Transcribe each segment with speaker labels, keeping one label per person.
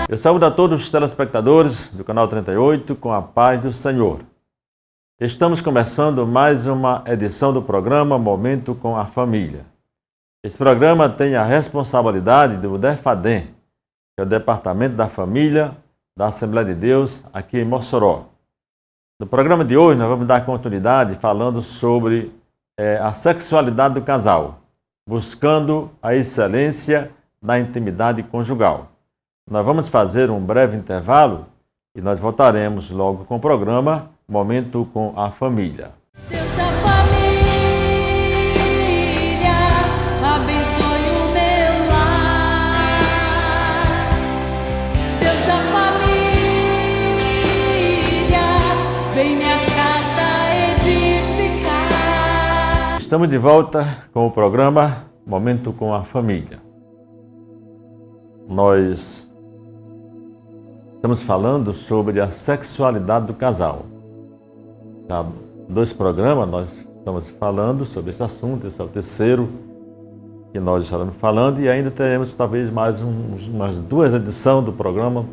Speaker 1: Eu saúdo a todos os telespectadores do canal 38 com a paz do Senhor. Estamos começando mais uma edição do programa Momento com a Família. Esse programa tem a responsabilidade do DEFADEM, que é o Departamento da Família da Assembleia de Deus aqui em Mossoró. No programa de hoje nós vamos dar continuidade falando sobre a sexualidade do casal, buscando a excelência da intimidade conjugal. Nós vamos fazer um breve intervalo e nós voltaremos logo com o programa Momento com a Família.
Speaker 2: Deus da família, abençoe o meu lar. Deus da família, vem minha casa edificar.
Speaker 1: Estamos de volta com o programa Momento com a Família. Nós estamos falando sobre a sexualidade do casal. Há 2 programas nós estamos falando sobre esse assunto, esse é o terceiro que nós estaremos falando e ainda teremos talvez mais umas 2 edições do programa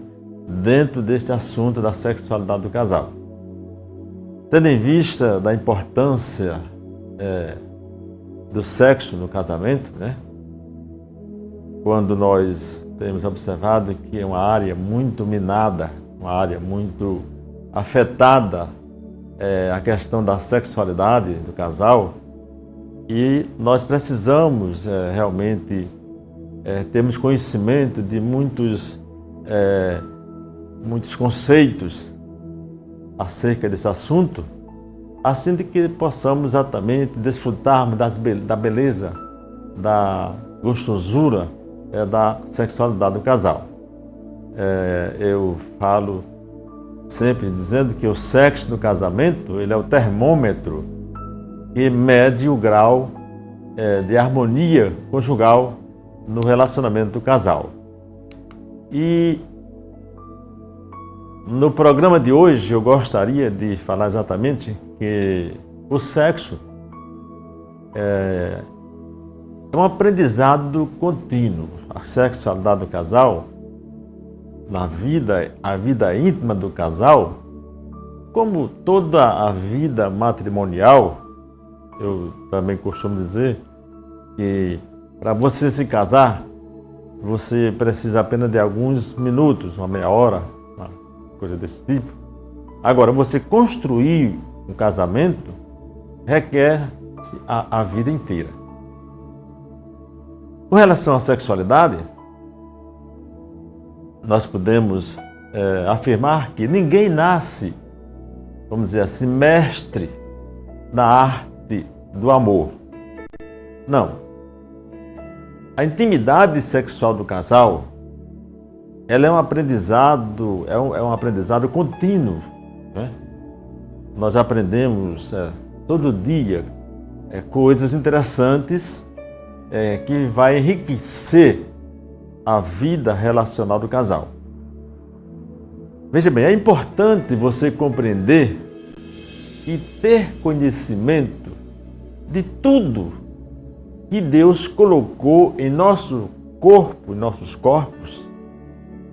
Speaker 1: dentro deste assunto da sexualidade do casal. Tendo em vista da importância do sexo no casamento, né? Quando nós temos observado que é uma área muito minada, uma área muito afetada a questão da sexualidade do casal, e nós precisamos realmente termos conhecimento de muitos conceitos acerca desse assunto, assim de que possamos exatamente desfrutarmos da beleza, da gostosura da sexualidade do casal. Eu falo sempre dizendo que o sexo no casamento ele é o termômetro que mede o grau de harmonia conjugal no relacionamento do casal. E no programa de hoje eu gostaria de falar exatamente que o sexo é um aprendizado contínuo. A sexualidade do casal, a vida íntima do casal, como toda a vida matrimonial, eu também costumo dizer que para você se casar, você precisa apenas de alguns minutos, uma meia hora, uma coisa desse tipo. Agora, você construir um casamento requer a vida inteira. Com relação à sexualidade, nós podemos afirmar que ninguém nasce, vamos dizer assim, mestre na arte do amor. Não. A intimidade sexual do casal, ela é um aprendizado, é um aprendizado contínuo, né? Nós aprendemos todo dia coisas interessantes que vai enriquecer a vida relacional do casal. Veja bem, é importante você compreender e ter conhecimento de tudo que Deus colocou em nosso corpo, em nossos corpos,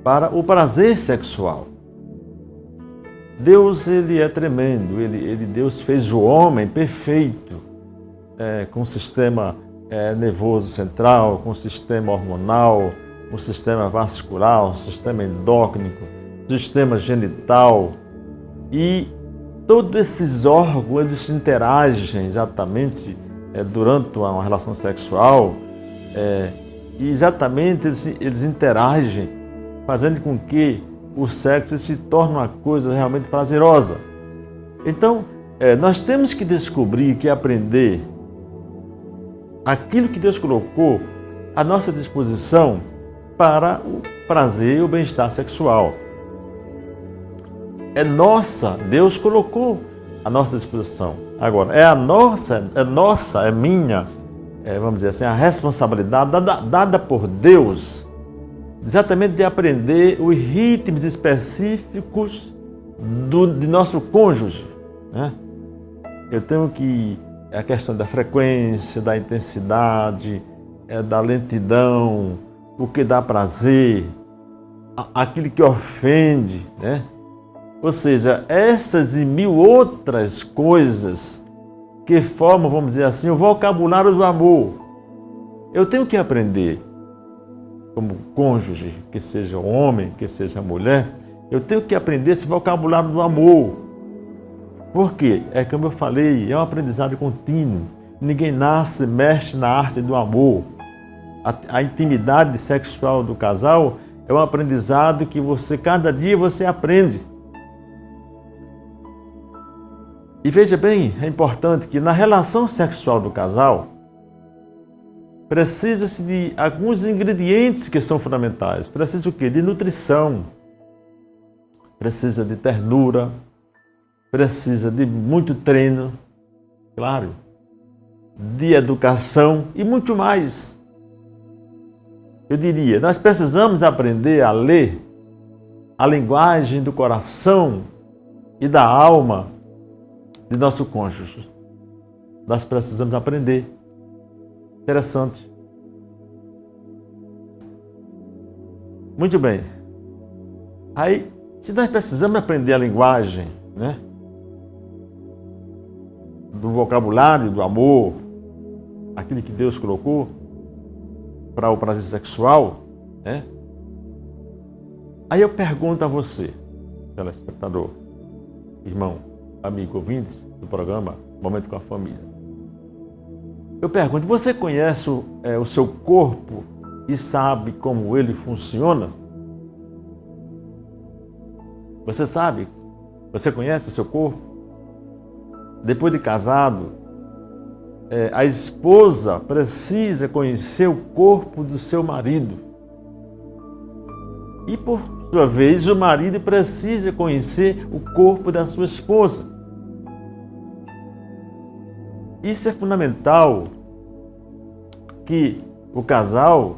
Speaker 1: para o prazer sexual. Deus, ele é tremendo, Deus fez o homem perfeito, com sistema nervoso central, com sistema hormonal, um sistema vascular, um sistema endócrino, sistema genital, e todos esses órgãos eles interagem exatamente durante uma relação sexual, e exatamente eles interagem, fazendo com que o sexo se torne uma coisa realmente prazerosa. Então, nós temos que descobrir, que aprender aquilo que Deus colocou à nossa disposição para o prazer e o bem-estar sexual. Deus colocou à nossa disposição. Agora, é minha, vamos dizer assim, a responsabilidade dada por Deus, exatamente de aprender os ritmos específicos de nosso cônjuge, né? Eu tenho que a questão da frequência, da intensidade, da lentidão, o que dá prazer, aquilo que ofende, né? Ou seja, essas e mil outras coisas que formam, vamos dizer assim, o vocabulário do amor. Eu tenho que aprender, como cônjuge, que seja homem, que seja mulher, eu tenho que aprender esse vocabulário do amor. Por quê? É como eu falei, é um aprendizado contínuo. Ninguém nasce, mexe na arte do amor. A intimidade sexual do casal é um aprendizado que cada dia você aprende. E veja bem, é importante que na relação sexual do casal, precisa-se de alguns ingredientes que são fundamentais. Precisa o quê? De nutrição, precisa de ternura, precisa de muito treino, claro, de educação e muito mais. Eu diria, nós precisamos aprender a ler a linguagem do coração e da alma de nosso cônjuge. Nós precisamos aprender. Interessante. Muito bem. Aí, se nós precisamos aprender a linguagem, né, do vocabulário, do amor, aquilo que Deus colocou para o prazer sexual, né? Aí eu pergunto a você, telespectador, irmão, amigo, ouvinte do programa Momento com a Família. Eu pergunto, você conhece o seu corpo e sabe como ele funciona? Você sabe? Você conhece o seu corpo? Depois de casado, a esposa precisa conhecer o corpo do seu marido. E, por sua vez, o marido precisa conhecer o corpo da sua esposa. Isso é fundamental, que o casal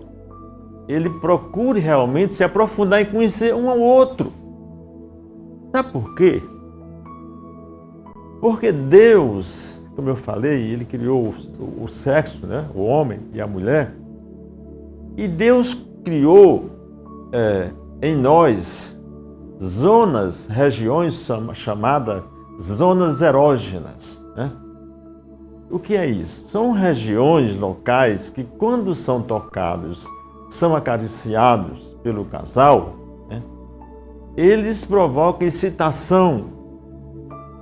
Speaker 1: ele procure realmente se aprofundar em conhecer um ao outro. Sabe por quê? Porque Deus, como eu falei, Ele criou o sexo, né? O homem e a mulher, e Deus criou em nós zonas, regiões chamadas zonas erógenas, né? O que é isso? São regiões locais que, quando são tocados, são acariciados pelo casal, né? Eles provocam excitação,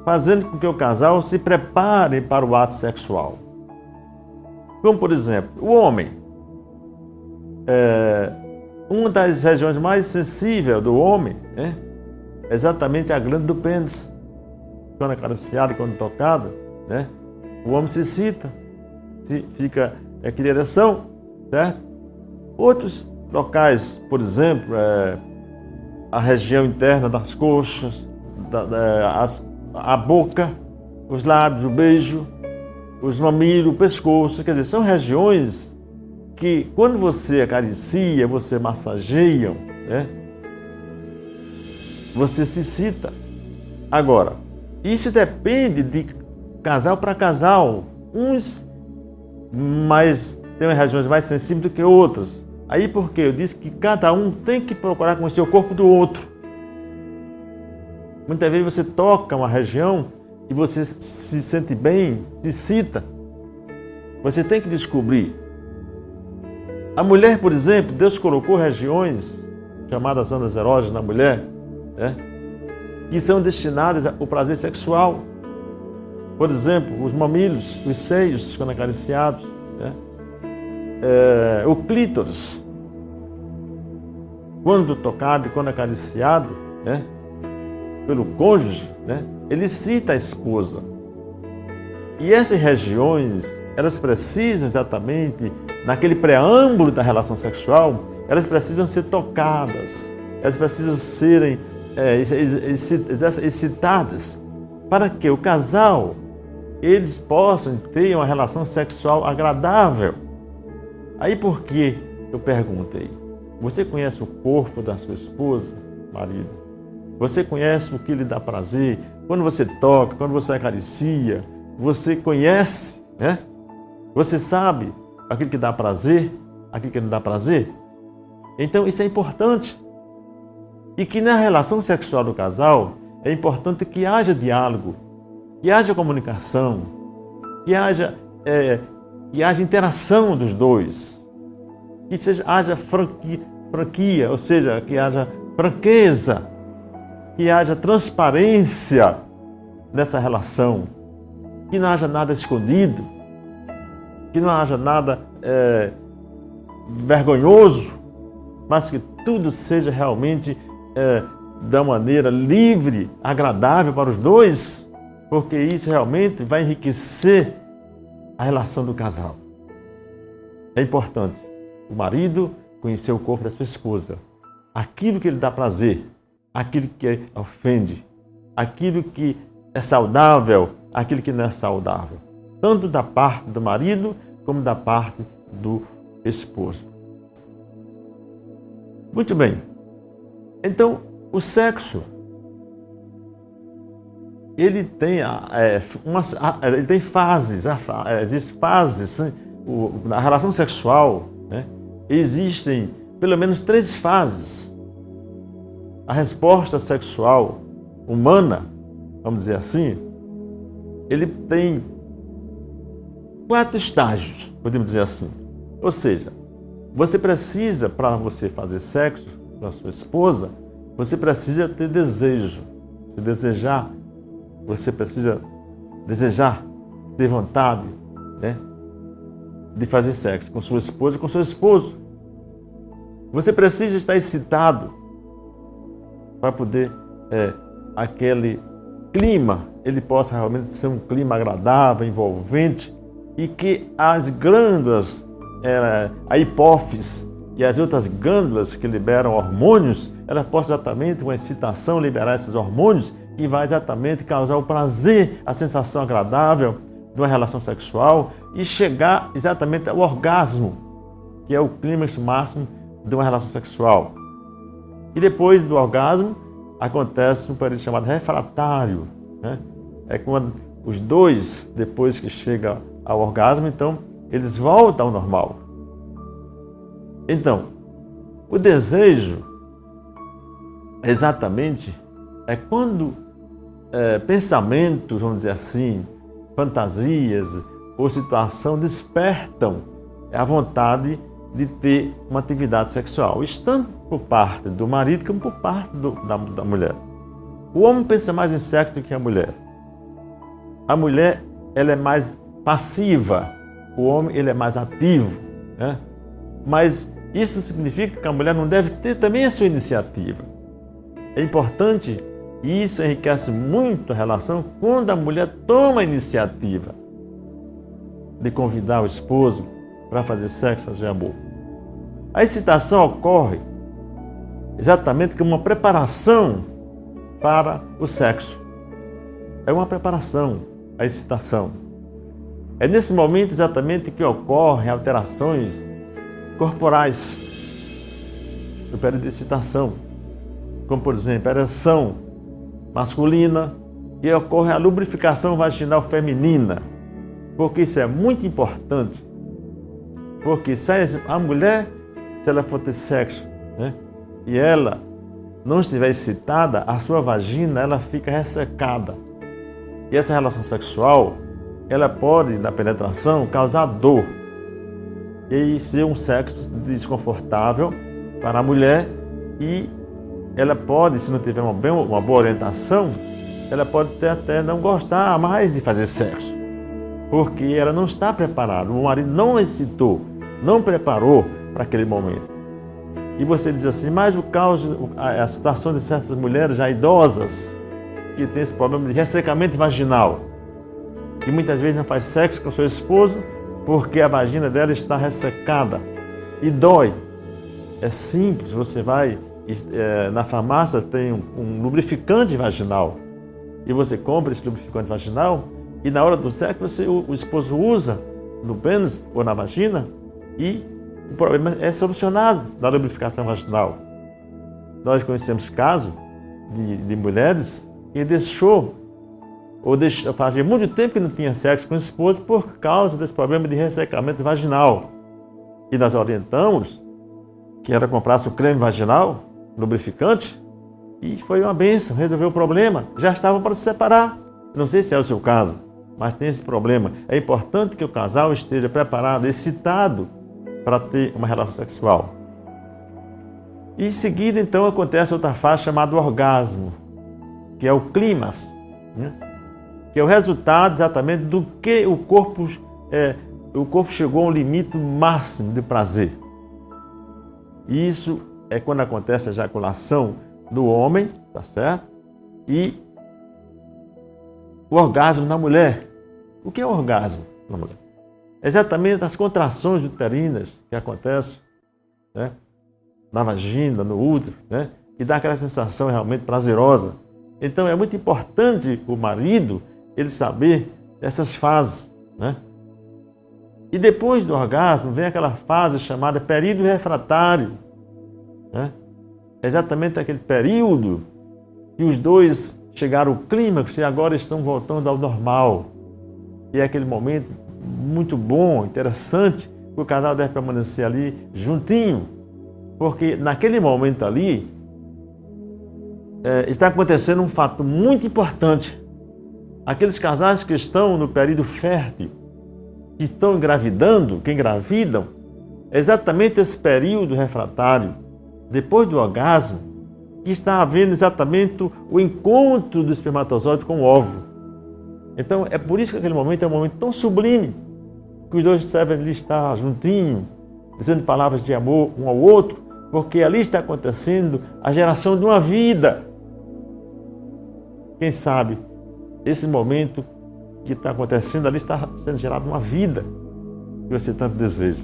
Speaker 1: fazendo com que o casal se prepare para o ato sexual. Como, por exemplo, o homem. Uma das regiões mais sensíveis do homem, né, é exatamente a glândula do pênis. Quando acariciado, quando tocado, né, o homem se excita, fica aquela ereção, certo? Outros locais, por exemplo, a região interna das coxas, a boca, os lábios, o beijo, os mamilos, o pescoço, quer dizer, são regiões que quando você acaricia, você massageia, né, você se excita. Agora, isso depende de casal para casal. Uns têm regiões mais sensíveis do que outras. Aí porque eu disse que cada um tem que procurar conhecer o corpo do outro. Muitas vezes você toca uma região e você se sente bem, se excita. Você tem que descobrir. A mulher, por exemplo, Deus colocou regiões chamadas zonas erógenas na mulher, né, que são destinadas ao prazer sexual. Por exemplo, os mamilos, os seios, quando acariciados, né, o clítoris, quando tocado e quando acariciado, né, pelo cônjuge, né, ele excita a esposa. E essas regiões, elas precisam exatamente, naquele preâmbulo da relação sexual, elas precisam ser tocadas, elas precisam serem excitadas, para que o casal, eles possam ter uma relação sexual agradável. Aí por que eu perguntei? Você conhece o corpo da sua esposa, marido? Você conhece o que lhe dá prazer? Quando você toca, quando você acaricia, você conhece, né? Você sabe aquilo que dá prazer, aquilo que não dá prazer? Então isso é importante. E que na relação sexual do casal é importante que haja diálogo, que haja comunicação, que haja interação dos dois, que haja franquia, ou seja, que haja franqueza, que haja transparência nessa relação, que não haja nada escondido, que não haja nada vergonhoso, mas que tudo seja realmente da maneira livre, agradável para os dois, porque isso realmente vai enriquecer a relação do casal. É importante o marido conhecer o corpo da sua esposa, aquilo que lhe dá prazer, aquilo que ofende, aquilo que é saudável, aquilo que não é saudável, tanto da parte do marido como da parte do esposo. Muito bem. Então, o sexo, ele tem fases, existem fases. Na relação sexual, né, existem pelo menos 3 fases. A resposta sexual humana, vamos dizer assim, ele tem 4 estágios, podemos dizer assim. Ou seja, você precisa, para você fazer sexo com a sua esposa, você precisa ter desejo. Se desejar, você precisa desejar, ter vontade, né, de fazer sexo com sua esposa e com seu esposo. Você precisa estar excitado para poder aquele clima, ele possa realmente ser um clima agradável, envolvente, e que as glândulas, a hipófise e as outras glândulas que liberam hormônios, elas possam exatamente, com a excitação, liberar esses hormônios que vai exatamente causar o prazer, a sensação agradável de uma relação sexual e chegar exatamente ao orgasmo, que é o clímax máximo de uma relação sexual. E depois do orgasmo, acontece um período chamado refratário, né? É quando os dois, depois que chega ao orgasmo, então, eles voltam ao normal. Então, o desejo, exatamente, é quando pensamentos, vamos dizer assim, fantasias ou situação despertam a vontade de ter uma atividade sexual, tanto por parte do marido como por parte da mulher. O homem pensa mais em sexo do que a mulher. A mulher, ela é mais passiva, o homem, ele é mais ativo, né? Mas isso não significa que a mulher não deve ter também a sua iniciativa. É importante, e isso enriquece muito a relação quando a mulher toma a iniciativa de convidar o esposo para fazer sexo, fazer amor. A excitação ocorre exatamente como uma preparação para o sexo. É uma preparação, a excitação. É nesse momento exatamente que ocorrem alterações corporais do período de excitação, como por exemplo a ereção masculina, e ocorre a lubrificação vaginal feminina, porque isso é muito importante, porque se a mulher, se ela for ter sexo, né, e ela não estiver excitada, a sua vagina ela fica ressecada, e essa relação sexual ela pode, na penetração, causar dor e ser um sexo desconfortável para a mulher, e ela pode, se não tiver uma boa orientação, ela pode até não gostar mais de fazer sexo, porque ela não está preparada, o marido não excitou, não preparou para aquele momento. E você diz assim, mas a situação de certas mulheres já idosas, que tem esse problema de ressecamento vaginal, que muitas vezes não faz sexo com seu esposo, porque a vagina dela está ressecada e dói. É simples, você vai na farmácia, tem um lubrificante vaginal, e você compra esse lubrificante vaginal, e na hora do sexo o esposo usa no pênis ou na vagina, e o problema é solucionado na lubrificação vaginal. Nós conhecemos casos de mulheres que fazia muito tempo que não tinha sexo com o esposo por causa desse problema de ressecamento vaginal. E nós orientamos que ela comprasse o creme vaginal, lubrificante, e foi uma bênção, resolveu o problema, já estavam para se separar. Não sei se é o seu caso, mas tem esse problema. É importante que o casal esteja preparado, excitado para ter uma relação sexual. E em seguida, então, acontece outra fase chamada orgasmo, que é o clímax, né? Que é o resultado exatamente do que o corpo chegou a um limite máximo de prazer. E isso é quando acontece a ejaculação do homem, tá certo? E o orgasmo na mulher. O que é o orgasmo na mulher? É exatamente as contrações uterinas que acontecem, né, na vagina, no útero, né, que dá aquela sensação realmente prazerosa. Então é muito importante o marido ele saber dessas fases, né? E depois do orgasmo vem aquela fase chamada período refratário, né? É exatamente aquele período que os dois chegaram ao clímax e agora estão voltando ao normal. E é aquele momento muito bom, interessante, que o casal deve permanecer ali juntinho, porque naquele momento ali está acontecendo um fato muito importante. Aqueles casais que estão no período fértil, que estão engravidando, que engravidam, é exatamente esse período refratário, depois do orgasmo, que está havendo exatamente o encontro do espermatozoide com o óvulo. Então, é por isso que aquele momento é um momento tão sublime, que os dois devem ali estar juntinhos, dizendo palavras de amor um ao outro, porque ali está acontecendo a geração de uma vida. Quem sabe, esse momento que está acontecendo ali está sendo gerada uma vida que você tanto deseja.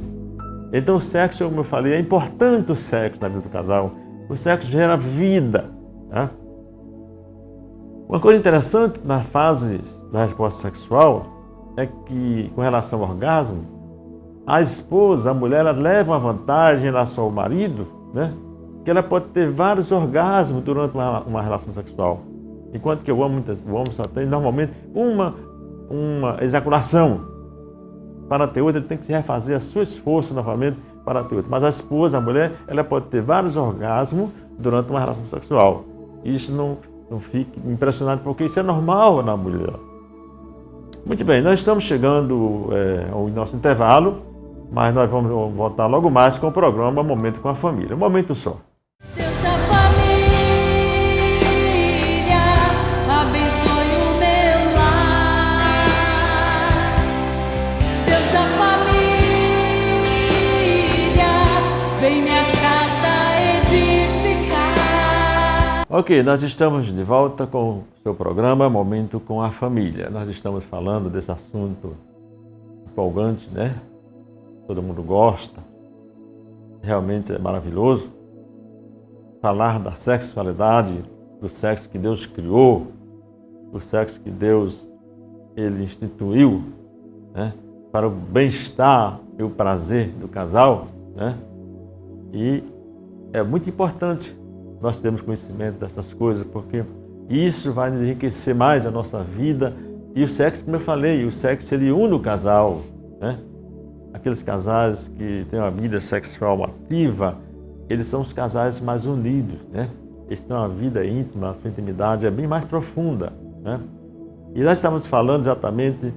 Speaker 1: Então o sexo, como eu falei, é importante o sexo na vida do casal. O sexo gera vida, né? Uma coisa interessante na fase da resposta sexual é que, com relação ao orgasmo, a esposa, a mulher, ela leva uma vantagem em relação ao marido, né? Que ela pode ter vários orgasmos durante uma relação sexual. Enquanto que o homem só tem normalmente uma ejaculação. Para ter outra, ele tem que se refazer as suas forças novamente para ter outra. Mas a esposa, a mulher, ela pode ter vários orgasmos durante uma relação sexual. Isso não fique impressionante, porque isso é normal na mulher. Muito bem, nós estamos chegando ao nosso intervalo, mas nós vamos voltar logo mais com o programa Momento com a Família. Um momento só.
Speaker 2: Deus da família, abençoe o meu lar. Deus da família, vem minha casa edificar.
Speaker 1: Ok, nós estamos de volta com o seu programa Momento com a Família. Nós estamos falando desse assunto empolgante, né? Todo mundo gosta. Realmente é maravilhoso falar da sexualidade, do sexo que Deus criou, do sexo que Deus ele instituiu, né, para o bem-estar e o prazer do casal, né? E é muito importante nós termos conhecimento dessas coisas, porque isso vai enriquecer mais a nossa vida. E o sexo, como eu falei, o sexo ele une o casal, né? Aqueles casais que têm uma vida sexual ativa, eles são os casais mais unidos, né? Eles têm uma vida íntima, a sua intimidade é bem mais profunda, né? E nós estamos falando exatamente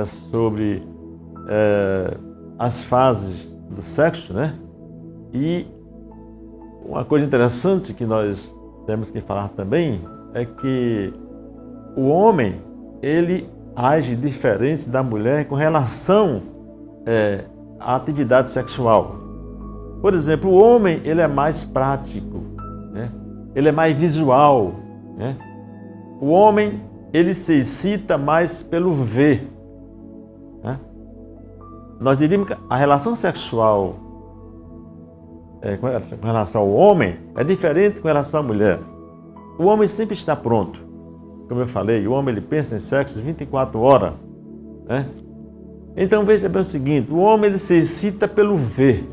Speaker 1: sobre as fases do sexo, né? E uma coisa interessante que nós temos que falar também é que o homem, ele age diferente da mulher com relação à atividade sexual. Por exemplo, o homem, ele é mais prático, né? Ele é mais visual, né? O homem, ele se excita mais pelo ver, né? Nós diríamos que a relação sexual com relação ao homem é diferente com relação à mulher. O homem sempre está pronto. Como eu falei, o homem ele pensa em sexo 24 horas, né? Então veja bem o seguinte, o homem ele se excita pelo ver.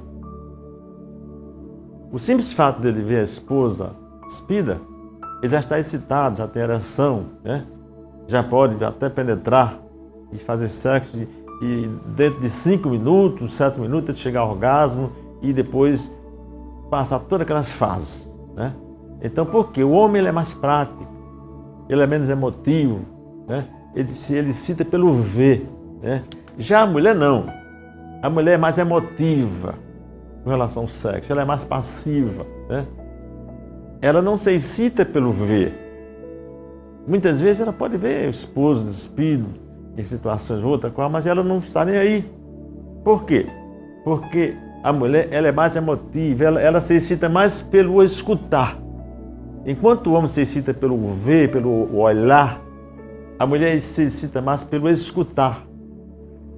Speaker 1: O simples fato dele ver a esposa despida, ele já está excitado, já tem ereção, né? Já pode até penetrar e fazer sexo e dentro de 5 minutos, 7 minutos ele chegar ao orgasmo e depois passar todas aquelas fases, né? Então, por quê? O homem ele é mais prático, ele é menos emotivo, né? Ele se excita pelo ver, né? Já a mulher não. A mulher é mais emotiva com relação ao sexo, ela é mais passiva, né? Ela não se excita pelo ver. Muitas vezes ela pode ver o esposo despido em situações outra qual, mas ela não está nem aí. Por quê? Porque a mulher ela é mais emotiva, ela se excita mais pelo escutar. Enquanto o homem se excita pelo ver, pelo olhar, a mulher se excita mais pelo escutar.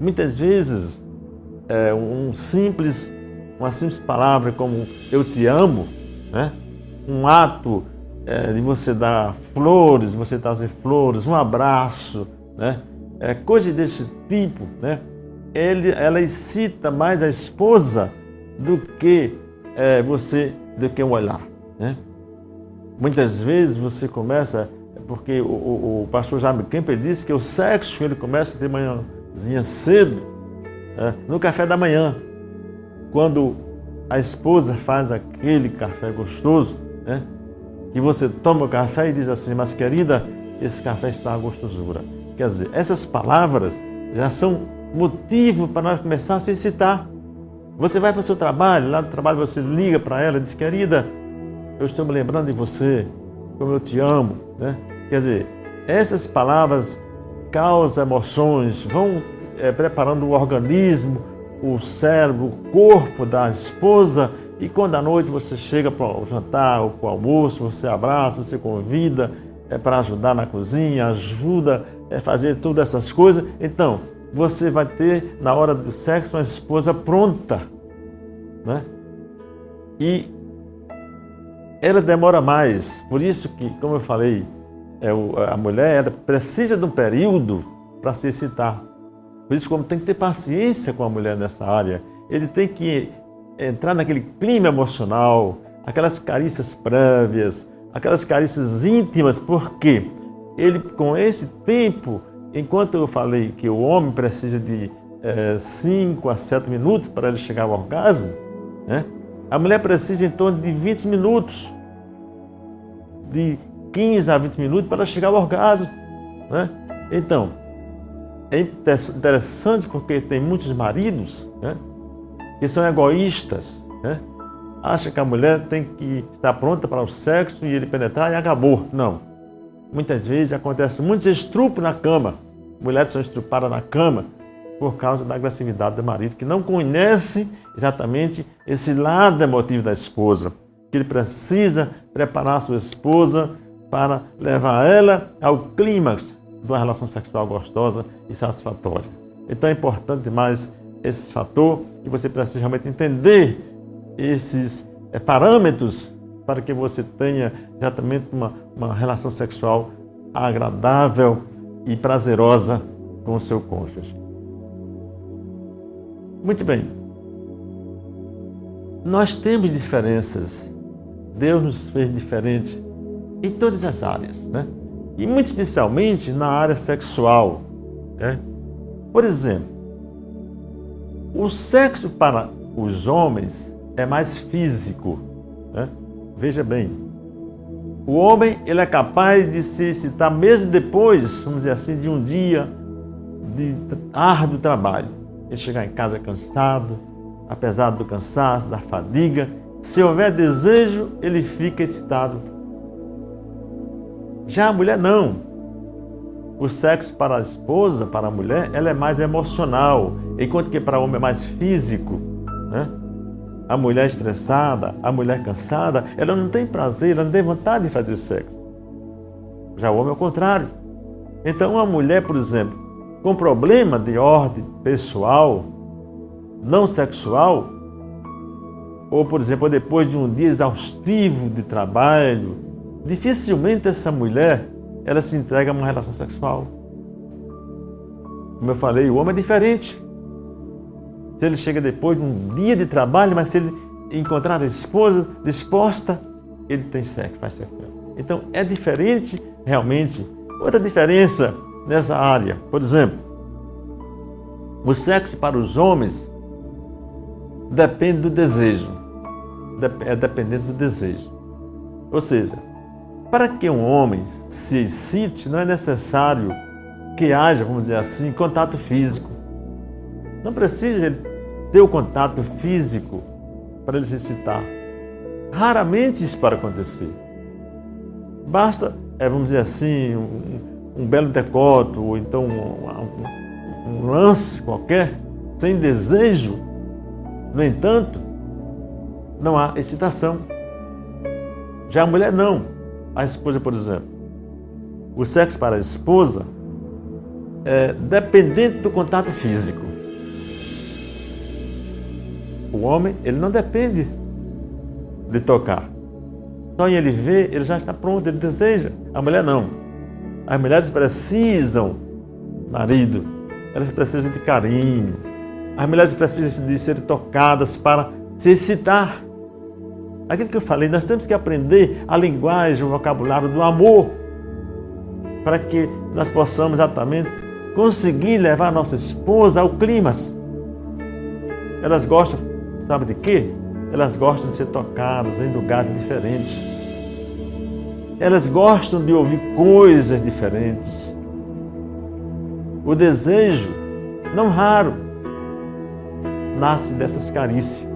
Speaker 1: Muitas vezes, uma simples palavra como eu te amo, né? Um ato de você dar flores, você trazer flores, um abraço, né? Coisa desse tipo, né? Ela excita mais a esposa do que um olhar, né? Muitas vezes você começa, porque o pastor Jaime Kemper disse que o sexo ele começa de manhãzinha cedo, no café da manhã, quando a esposa faz aquele café gostoso, né? Que você toma o café e diz assim, mas querida, esse café está uma gostosura. Quer dizer, essas palavras já são motivo para nós começar a se excitar. Você vai para o seu trabalho, lá no trabalho você liga para ela e diz, querida, eu estou me lembrando de você, como eu te amo, né? Quer dizer, essas palavras causam emoções, vão preparando o organismo, o cérebro, o corpo da esposa, e quando à noite você chega para o jantar ou para o almoço, você abraça, você convida para ajudar na cozinha, ajuda a fazer todas essas coisas. Então, você vai ter, na hora do sexo, uma esposa pronta, né? E ela demora mais. Por isso que, como eu falei, a mulher ela precisa de um período para se excitar. Por isso, como tem que ter paciência com a mulher nessa área, ele tem que entrar naquele clima emocional, aquelas carícias prévias, aquelas carícias íntimas, porque ele, com esse tempo, enquanto eu falei que o homem precisa de 5 a 7 minutos para ele chegar ao orgasmo, né? A mulher precisa em torno de 20 minutos, de 15 a 20 minutos para chegar ao orgasmo, né? Então, é interessante porque tem muitos maridos, né, que são egoístas, né? Acham que a mulher tem que estar pronta para o sexo e ele penetrar e acabou. Não. Muitas vezes acontece muitos estrupos na cama. Mulheres são estrupadas na cama por causa da agressividade do marido, que não conhece exatamente esse lado emotivo da esposa, que ele precisa preparar a sua esposa para levar ela ao clímax de uma relação sexual gostosa e satisfatória. Então é importante demais esse fator e você precisa realmente entender esses parâmetros para que você tenha exatamente uma relação sexual agradável e prazerosa com o seu cônjuge. Muito bem. Nós temos diferenças. Deus nos fez diferente em todas as áreas, né? E muito especialmente na área sexual, né? Por exemplo, o sexo para os homens é mais físico, né? Veja bem, o homem ele é capaz de se excitar mesmo depois, vamos dizer assim, de um dia de árduo trabalho. Ele chegar em casa cansado, apesar do cansaço, da fadiga, se houver desejo, ele fica excitado. Já a mulher não. O sexo para a esposa, para a mulher, ela é mais emocional, enquanto que para o homem é mais físico, né? A mulher estressada, a mulher cansada, ela não tem prazer, ela não tem vontade de fazer sexo. Já o homem é o contrário. Então, uma mulher, por exemplo, com problema de ordem pessoal, não sexual, ou, por exemplo, depois de um dia exaustivo de trabalho, dificilmente essa mulher ela se entrega a uma relação sexual. Como eu falei, o homem é diferente. Se ele chega depois de um dia de trabalho, mas se ele encontrar a esposa disposta, ele tem sexo, faz sexo. Então, é diferente realmente. Outra diferença nessa área, por exemplo, o sexo para os homens depende do desejo. É dependendo do desejo. Ou seja, para que um homem se excite, não é necessário que haja, vamos dizer assim, contato físico. Não precisa ele ter o contato físico para ele se excitar. Raramente isso pode acontecer. Basta, vamos dizer assim, um belo decote, ou então um lance qualquer, sem desejo. No entanto, não há excitação. Já a mulher não. A esposa, por exemplo. O sexo para a esposa é dependente do contato físico. O homem, ele não depende de tocar. Só em ele ver, ele já está pronto, ele deseja. A mulher não. As mulheres precisam, marido, elas precisam de carinho. As mulheres precisam de ser tocadas para se excitar. Aquilo que eu falei, nós temos que aprender a linguagem, o vocabulário do amor, para que nós possamos exatamente conseguir levar a nossa esposa ao clímax. Elas gostam, sabe de quê? Elas gostam de ser tocadas em lugares diferentes. Elas gostam de ouvir coisas diferentes. O desejo, não raro, nasce dessas carícias.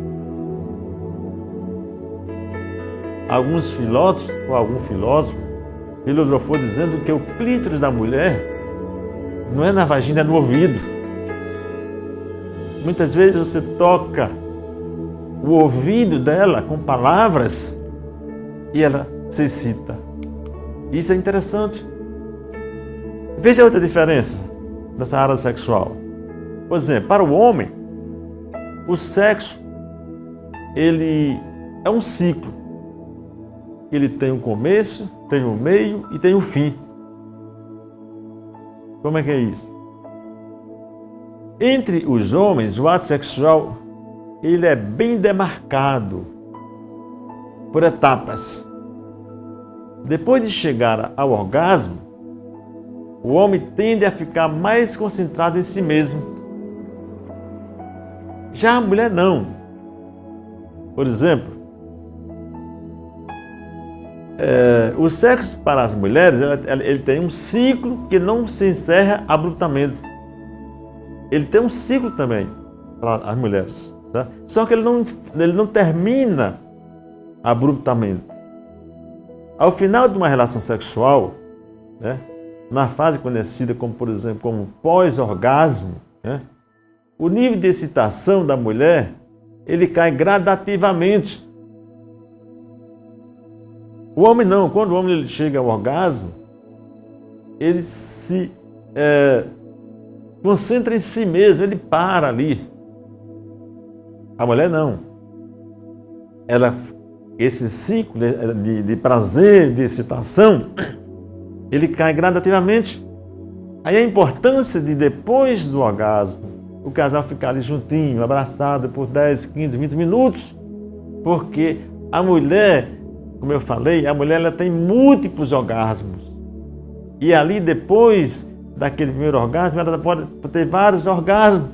Speaker 1: Alguns filósofos, ou algum filósofo, filosofou dizendo que o clítoris da mulher não é na vagina, é no ouvido. Muitas vezes você toca o ouvido dela com palavras e ela se excita. Isso é interessante. Veja outra diferença dessa área sexual. Por exemplo, para o homem, o sexo, ele é um ciclo. Ele tem um começo, tem um meio e tem um fim. Como é que é isso? Entre os homens, o ato sexual, ele é bem demarcado por etapas. Depois de chegar ao orgasmo, o homem tende a ficar mais concentrado em si mesmo. Já a mulher não. Por exemplo, o sexo para as mulheres, ele tem um ciclo que não se encerra abruptamente. Ele tem um ciclo também para as mulheres. Tá? Só que ele não termina abruptamente. Ao final de uma relação sexual, né, na fase conhecida como, por exemplo, como pós-orgasmo, né, o nível de excitação da mulher, ele cai gradativamente. O homem não, quando o homem ele chega ao orgasmo, ele se concentra em si mesmo, ele para ali. A mulher não. Esse ciclo de prazer, de excitação, ele cai gradativamente. Aí a importância de depois do orgasmo, o casal ficar ali juntinho, abraçado por 10, 15, 20 minutos, porque a mulher, como eu falei, a mulher ela tem múltiplos orgasmos. E ali depois daquele primeiro orgasmo, ela pode ter vários orgasmos.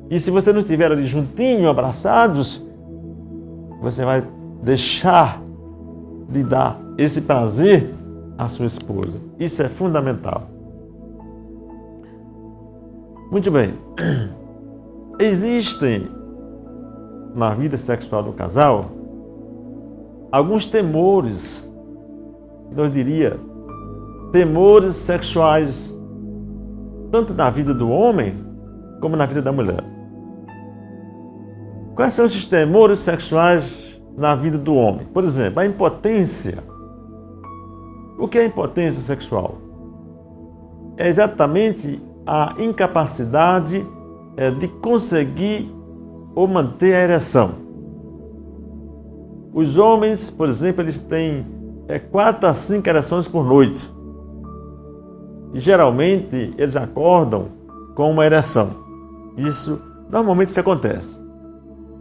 Speaker 1: E se você não estiver ali juntinho, abraçados, você vai deixar de dar esse prazer à sua esposa. Isso é fundamental. Muito bem. Existem na vida sexual do casal alguns temores, eu diria, temores sexuais, tanto na vida do homem como na vida da mulher. Quais são esses temores sexuais na vida do homem? Por exemplo, a impotência. O que é impotência sexual? É exatamente a incapacidade de conseguir ou manter a ereção. Os homens, por exemplo, eles têm 4 a 5 ereções por noite. E geralmente eles acordam com uma ereção. Normalmente isso acontece.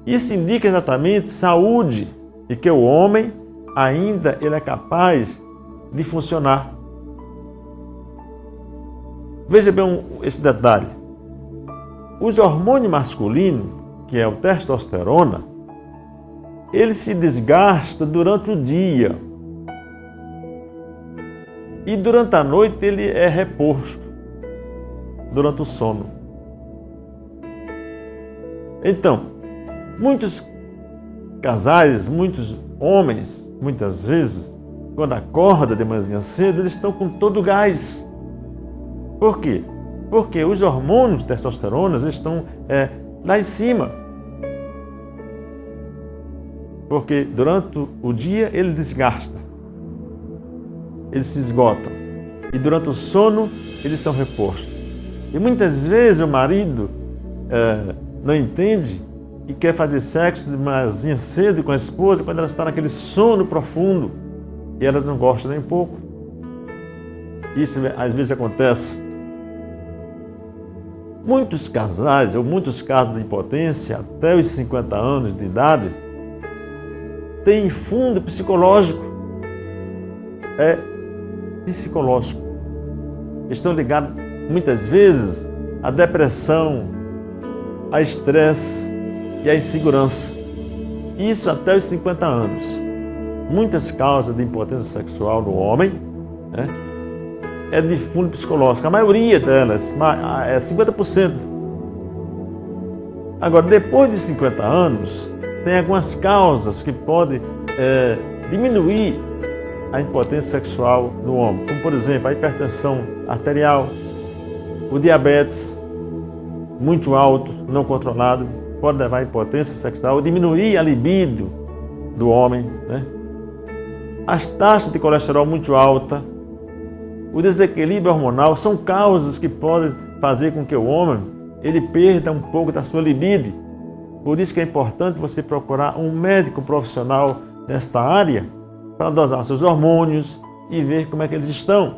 Speaker 1: Isso indica exatamente saúde e que o homem ainda ele é capaz de funcionar. Veja bem esse detalhe. Os hormônios masculinos, que é o testosterona, ele se desgasta durante o dia. E durante a noite ele é reposto, durante o sono. Então, muitos casais, muitos homens, muitas vezes, quando acorda de manhã cedo, eles estão com todo o gás. Por quê? Porque os hormônios testosterona estão lá em cima. Porque durante o dia ele desgasta, eles se esgotam. E durante o sono eles são repostos. E muitas vezes o marido não entende e quer fazer sexo de manhã cedo com a esposa quando ela está naquele sono profundo. E elas não gostam nem um pouco. Isso às vezes acontece. Muitos casais, ou muitos casos de impotência, até os 50 anos de idade, têm fundo psicológico. É psicológico. Estão ligados, muitas vezes, à depressão, a estresse e a insegurança. Isso até os 50 anos. Muitas causas de impotência sexual no homem é de fundo psicológico. A maioria delas, 50%. Agora, depois de 50 anos, tem algumas causas que podem diminuir a impotência sexual no homem. Como, por exemplo, a hipertensão arterial, o diabetes muito alto, não controlado, pode levar à impotência sexual, diminuir a libido do homem, As taxas de colesterol muito altas, o desequilíbrio hormonal são causas que podem fazer com que o homem ele perda um pouco da sua libido. Por isso que é importante você procurar um médico profissional nesta área para dosar seus hormônios e ver como é que eles estão.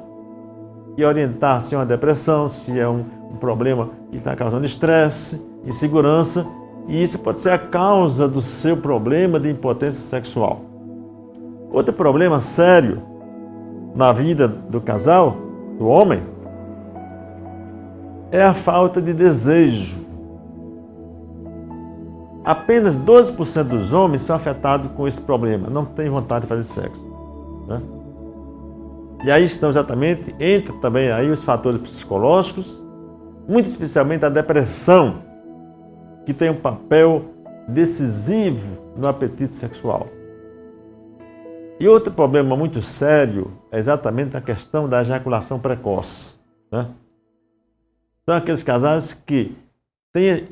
Speaker 1: E orientar se é uma depressão, se é um problema que está causando estresse, insegurança. E isso pode ser a causa do seu problema de impotência sexual. Outro problema sério na vida do casal, do homem, é a falta de desejo. Apenas 12% dos homens são afetados com esse problema, não têm vontade de fazer sexo. E aí estão exatamente, entra também aí os fatores psicológicos, muito especialmente a depressão, que tem um papel decisivo no apetite sexual. E outro problema muito sério é exatamente a questão da ejaculação precoce. São aqueles casais que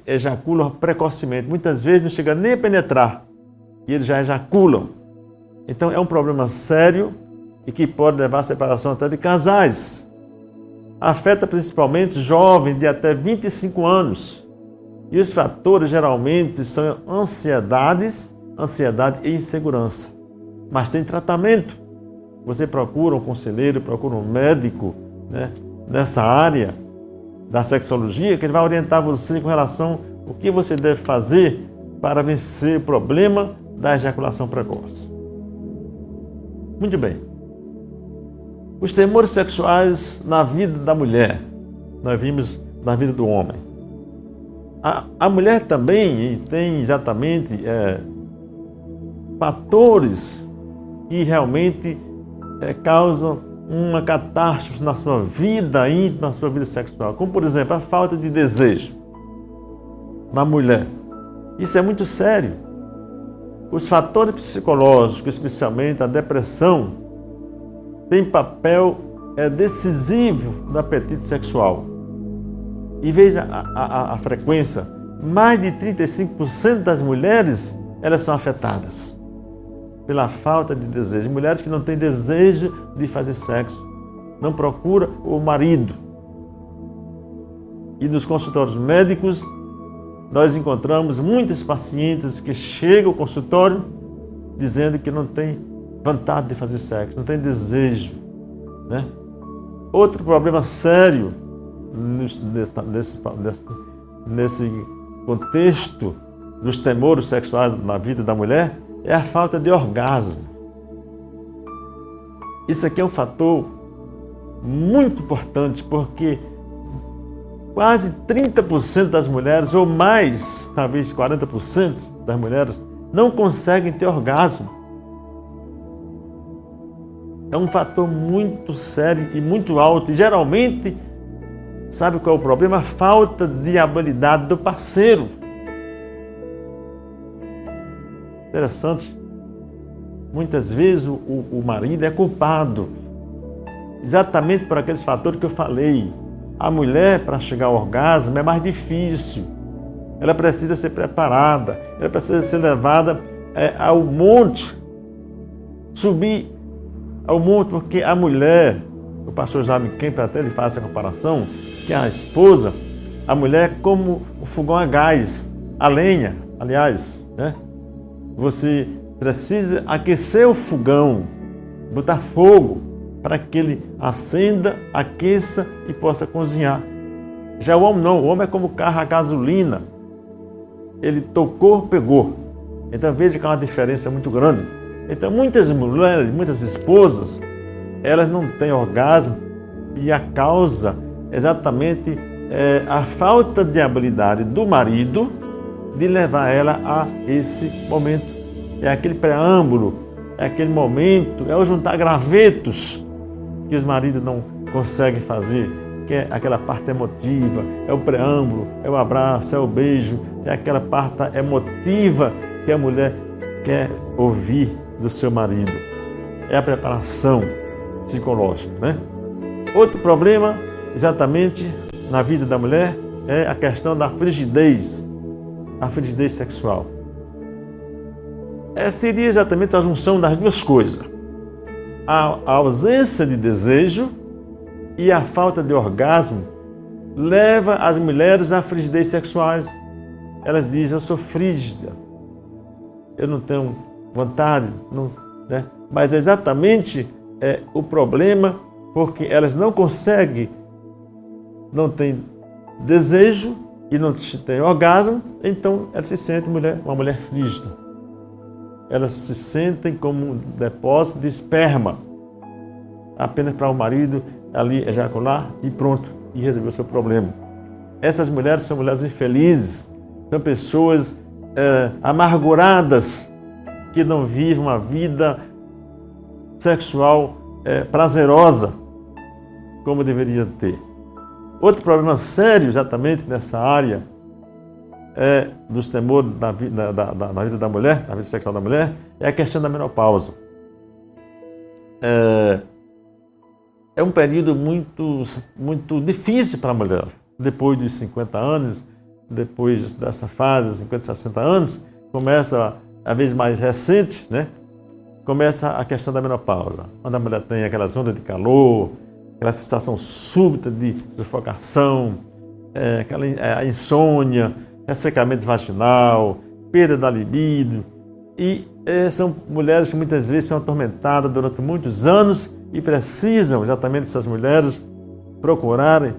Speaker 1: ejaculam precocemente, muitas vezes não chegam nem a penetrar, e eles já ejaculam. Então é um problema sério e que pode levar à separação até de casais. Afeta principalmente jovens de até 25 anos. E os fatores geralmente são ansiedade e insegurança. Mas tem tratamento. Você procura um conselheiro, procura um médico nessa área da sexologia, que ele vai orientar você com relação ao que você deve fazer para vencer o problema da ejaculação precoce. Muito bem. Os temores sexuais na vida da mulher, nós vimos na vida do homem. A mulher também tem exatamente fatores que realmente causam uma catástrofe na sua vida íntima, na sua vida sexual. Como, por exemplo, a falta de desejo na mulher. Isso é muito sério. Os fatores psicológicos, especialmente a depressão, têm papel decisivo no apetite sexual. E veja a frequência, mais de 35% das mulheres, elas são afetadas pela falta de desejo. Mulheres que não têm desejo de fazer sexo, não procuram o marido. E nos consultórios médicos, nós encontramos muitos pacientes que chegam ao consultório dizendo que não tem vontade de fazer sexo, não tem desejo. Outro problema sério nesse contexto dos temores sexuais na vida da mulher é a falta de orgasmo. Isso aqui é um fator muito importante, porque quase 30% das mulheres, ou mais, talvez 40% das mulheres, não conseguem ter orgasmo. É um fator muito sério e muito alto. E geralmente, sabe qual é o problema? A falta de habilidade do parceiro. Interessante. Muitas vezes o marido é culpado, exatamente por aqueles fatores que eu falei. A mulher, para chegar ao orgasmo, é mais difícil. Ela precisa ser preparada, ela precisa ser levada ao monte, subir ao monte, porque a mulher, o pastor Jaime Kemp até ele faz essa comparação, que a esposa, a mulher é como o fogão a gás, a lenha, aliás, né? Você precisa aquecer o fogão, botar fogo para que ele acenda, aqueça e possa cozinhar. Já o homem não, o homem é como o carro a gasolina. Ele tocou, pegou. Então veja que é uma diferença muito grande. Então muitas mulheres, muitas esposas, elas não têm orgasmo e a causa exatamente a falta de habilidade do marido de levar ela a esse momento. É aquele preâmbulo, é aquele momento, é o juntar gravetos que os maridos não conseguem fazer, que é aquela parte emotiva, é o preâmbulo, é o abraço, é o beijo, é aquela parte emotiva que a mulher quer ouvir do seu marido. É a preparação psicológica, né? Outro problema, exatamente, na vida da mulher, é a questão da frigidez, a frigidez sexual. Seria exatamente a junção das duas coisas. A ausência de desejo e a falta de orgasmo leva as mulheres a frigidez sexuais. Elas dizem, eu sou frígida, eu não tenho vontade, não, né? Mas é exatamente o problema, porque elas não conseguem, não têm desejo e não têm orgasmo, então elas se sentem uma mulher frígida. Elas se sentem como um depósito de esperma, apenas para o marido ali ejacular e pronto, e resolver o seu problema. Essas mulheres são mulheres infelizes, são pessoas amarguradas, que não vivem uma vida sexual prazerosa, como deveria ter. Outro problema sério, exatamente nessa área, dos temores da vida da mulher, da vida sexual da mulher, é a questão da menopausa. É um período muito difícil para a mulher. Depois dos 50 anos, depois dessa fase, 50, 60 anos, começa, a vez mais recente, né? Começa a questão da menopausa. Quando a mulher tem aquelas ondas de calor, aquela sensação súbita de sufocação, a insônia, ressecamento vaginal, perda da libido. E são mulheres que muitas vezes são atormentadas durante muitos anos e precisam, exatamente essas mulheres, procurarem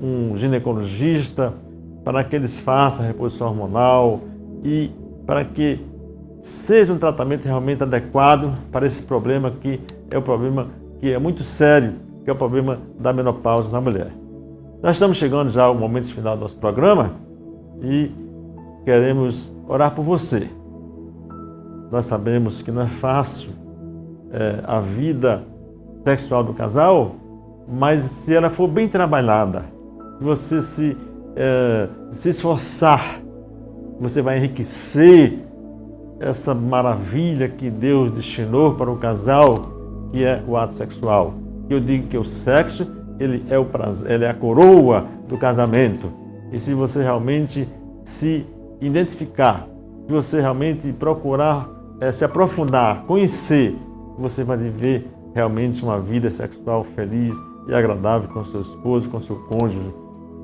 Speaker 1: um ginecologista para que eles façam a reposição hormonal e para que seja um tratamento realmente adequado para esse problema que é um problema que é muito sério, que é o problema da menopausa na mulher. Nós estamos chegando já ao momento final do nosso programa e queremos orar por você. Nós sabemos que não é fácil a vida sexual do casal, mas se ela for bem trabalhada, você se esforçar, você vai enriquecer essa maravilha que Deus destinou para o casal, que é o ato sexual. Eu digo que o sexo, ele é o prazer, ele é a coroa do casamento. E se você realmente se identificar, se você realmente procurar se aprofundar, conhecer, você vai viver realmente uma vida sexual feliz e agradável com seu esposo, com seu cônjuge.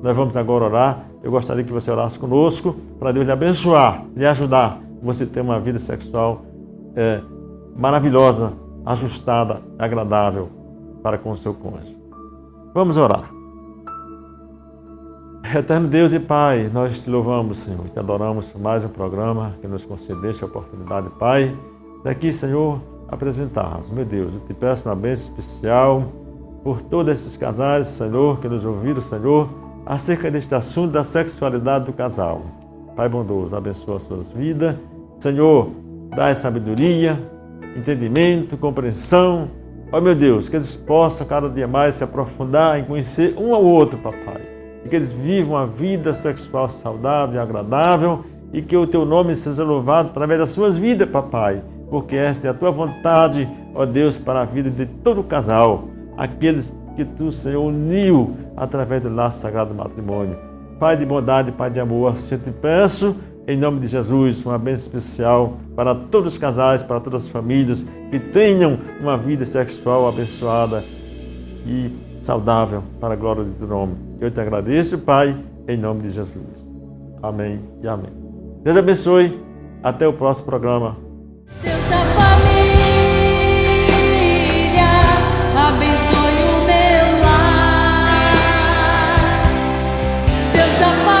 Speaker 1: Nós vamos agora orar. Eu gostaria que você orasse conosco para Deus lhe abençoar, lhe ajudar. Você ter uma vida sexual maravilhosa, ajustada, agradável para com o seu cônjuge. Vamos orar. Eterno Deus e Pai, nós te louvamos, Senhor, e te adoramos por mais um programa que nos concedeste a oportunidade, Pai, daqui, Senhor, apresentarmos. Meu Deus, eu te peço uma bênção especial por todos esses casais, Senhor, que nos ouviram, Senhor, acerca deste assunto da sexualidade do casal. Pai bondoso, abençoa as suas vidas, Senhor, dai sabedoria, entendimento, compreensão. Ó meu Deus, que eles possam cada dia mais se aprofundar em conhecer um ao outro, papai. E que eles vivam uma vida sexual saudável e agradável e que o teu nome seja louvado através das suas vidas, papai. Porque esta é a tua vontade, ó Deus, para a vida de todo o casal. Aqueles que tu, Senhor, uniu através do laço sagrado do matrimônio. Pai de bondade, Pai de amor, assim eu te peço, em nome de Jesus, uma bênção especial para todos os casais, para todas as famílias, que tenham uma vida sexual abençoada e saudável para a glória do teu nome. Eu te agradeço, Pai, em nome de Jesus. Amém e amém. Deus abençoe. Até o próximo programa.
Speaker 2: Deus da família, abençoe o meu lar. Deus da família.